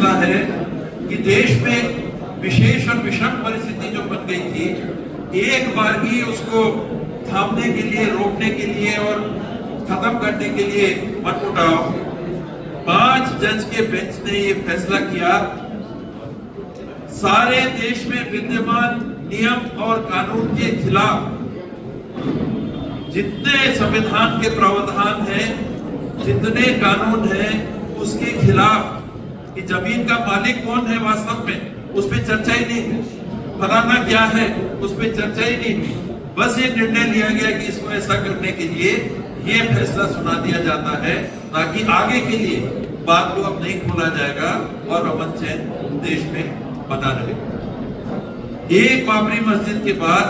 फैसला है कि देश में विशेष और विषम परिस्थिति जो बन गई थी, एक बार ही उसको थामने के लिए, रोकने के लिए और खत्म करने के लिए मनमुटाव 5 जज के बेंच ने ये फैसला किया। सारे देश में विद्यमान नियम और कानून के खिलाफ जितने संविधान के प्रावधान हैं, जितने कानून हैं, उसके खिलाफ कि जमीन का मालिक कौन है वास्तव में, उस पर चर्चा ही नहीं, फलाना क्या है उस पर चर्चा ही नहीं। बस ये निर्णय लिया गया कि इसको ऐसा करने के लिए ये फैसला सुना दिया जाता है ताकि आगे के लिए बात को अब नहीं खोला जाएगा और अमन चैन देश में बना रहे। एक बाबरी मस्जिद के बाद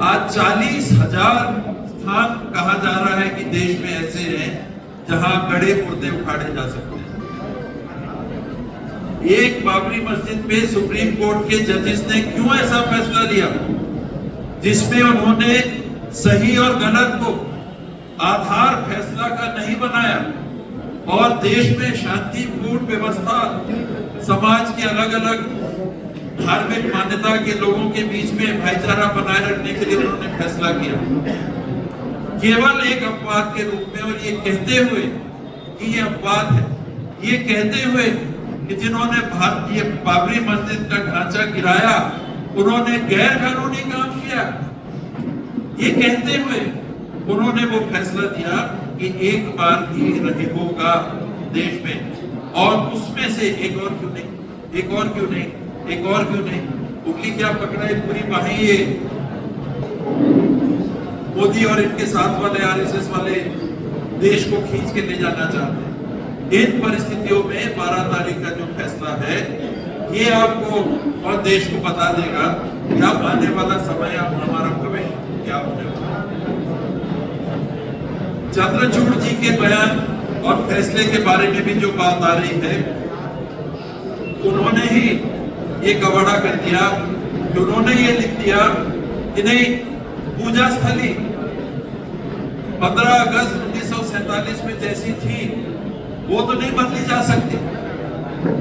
आज 40,000 स्थान कहा जा रहा है कि देश में ऐसे हैं जहां गड़े मुर्दे उखाड़े जा सकते हैं। एक बाबरी मस्जिद पे सुप्रीम कोर्ट के जजेस ने क्यों ऐसा फैसला लिया जिसमें उन्होंने सही और गलत को आधार फैसला का नहीं बनाया और देश में शांतिपूर्ण व्यवस्था, समाज के अलग अलग धार्मिक मान्यता के लोगों के बीच में भाईचारा बनाए रखने के लिए उन्होंने फैसला किया, केवल एक अपवाद के रूप में। और ये कहते हुए कि ये अपवाद है, ये कहते हुए कि जिन्होंने ये बाबरी मस्जिद का ढांचा गिराया उन्होंने गैर कानूनी काम किया, ये कहते हुए उन्होंने वो फैसला दिया कि एक बार ही रहे होगा देश में। और उसमें से एक और क्यों नहीं, एक और क्यों नहीं, एक और क्यों नहीं, उंगली क्या पकड़ाई पूरी बाहें ये मोदी और इनके साथ वाले आरएसएस वाले देश को खींच के ले जाना चाहते हैं। इन परिस्थितियों में 12 तारीख का जो फैसला है ये आपको और देश को बता देगा कि अब आने वाला समय, अब हमारा भविष्य क्या होने वाला। चंद्रचूड़ जी के बयान और फैसले के बारे में भी जो बात आ रही है, उन्होंने ही ये गवाड़ा कर दिया कि उन्होंने ये लिख दिया कि नहीं, पूजा स्थली 15 अगस्त 1947 में जैसी थी वो तो नहीं बदली जा सकती,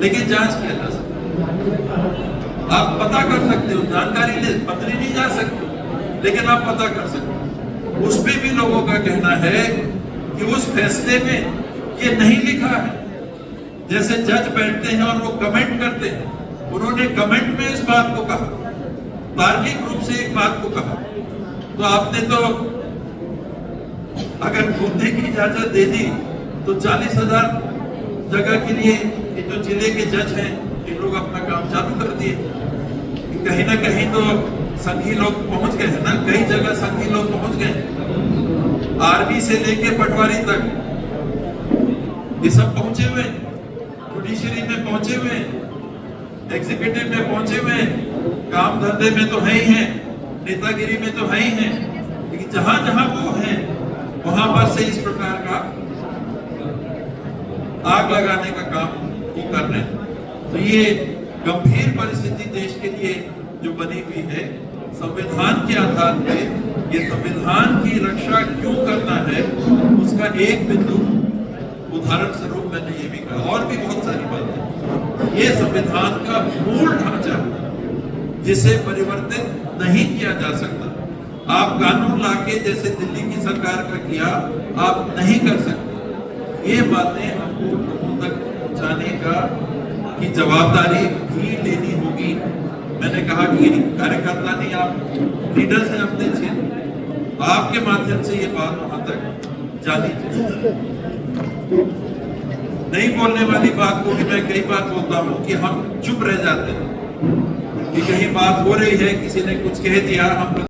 लेकिन जांच किया जा सकता। आप पता कर सकते हो, जानकारी ले, बदली नहीं जा सकती, लेकिन आप पता कर सकते हो। उसमें भी लोगों का कहना है कि उस फैसले में ये नहीं लिखा है। जैसे जज बैठते हैं और वो कमेंट करते हैं, उन्होंने कमेंट में इस बात को कहा, तार्किक रूप से एक बात को कहा। तो आपने तो अगर घूमने की इजाजत दे दी तो 40,000 जगह के लिए ये जो जिले के जज हैं इन लोग अपना काम चालू कर दिए। कहीं ना कहीं तो संघी लोग पहुंच गए हैं ना, कई जगह संघी लोग पहुंच गए, आर्मी से लेके पटवारी तक ये सब पहुंचे हुए, जुडिशरी में पहुंचे हुए, एग्जीक्यूटिव में पहुंचे हुए, काम धंधे में तो है ही है, नेतागिरी में तो है ही है, लेकिन जहां जहां वो हैं वहां पर से इस प्रकार का आग लगाने का काम वो कर रहे हैं। तो ये गंभीर परिस्थिति देश के लिए जो बनी हुई है, संविधान के आधार पे ये संविधान की रक्षा क्यों करना है उसका एक बिंदु उदाहरण स्वरूप मैंने ये भी कहा, और भी बहुत सारी बातें। ये संविधान का मूल ढांचा जिसे परिवर्तित नहीं किया जा सकता। आप कानून लाके जैसे दिल्ली की सरकार का किया आप नहीं कर सकते। ये बातें हमको लोगों तक पहुंचाने का की जवाबदारी भी लेनी होगी। मैंने कहा कि कार्यकर्ता नहीं, आप लीडर्स हैं अपने क्षेत्र, आपके माध्यम से ये बात वहां तक जानी चाहिए। नहीं बोलने वाली बात को भी मैं कई बार बोलता हूँ कि हम चुप रह जाते हैं कि कहीं बात हो रही है, किसी ने कुछ कह दिया, हम